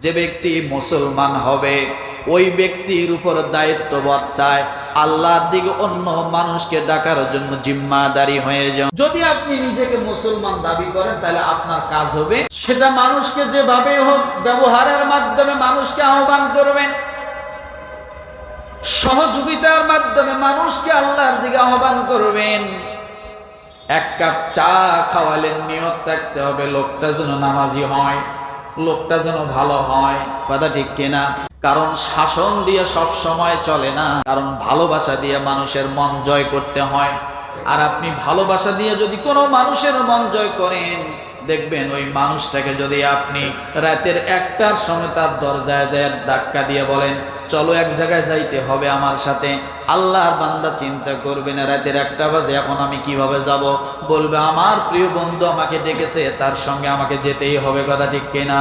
যে ব্যক্তি মুসলমান হবে ওই ব্যক্তির উপর দায়িত্ব বর্তায় আল্লাহর দিকে অন্য মানুষকে ডাকার জন্য জিম্মাদারি হয়ে যায়। যদি আপনি নিজেকে মুসলমান দাবি করেন তাহলে আপনার কাজ হবে সেটা মানুষকে যেভাবে হোক ব্যবহারের মাধ্যমে মানুষকে আহ্বান করবেন, সহযোগিতার মাধ্যমে মানুষকে আল্লাহর দিকে আহ্বান করবেন। এক কাপ চা খাওয়ালেন, নিয়ত থাকতে হবে লোকটা যেন নামাজি হয়, লোকটা যেন ভালো হয়, কথা ঠিক কিনা? কারণ শাসন দিয়ে সব সময় চলে না, কারণ ভালোবাসা দিয়ে মানুষের মন জয় করতে হয়। আর আপনি ভালোবাসা দিয়ে যদি কোনো মানুষের মন জয় করেন, দেখবেন ওই মানুষটাকে যদি আপনি রাতের 1টার সময় তার দরজায় যায় ধাক্কা দিয়ে বলেন চলো এক জায়গায় যাইতে হবে আমার সাথে, আল্লাহর বান্দা চিন্তা করবে না রাতের 1টা বাজে এখন আমি কিভাবে যাব, বলবে আমার প্রিয় বন্ধু আমাকে ডেকেছে, তার সঙ্গে আমাকে যেতেই হবে, কথা ঠিক কিনা?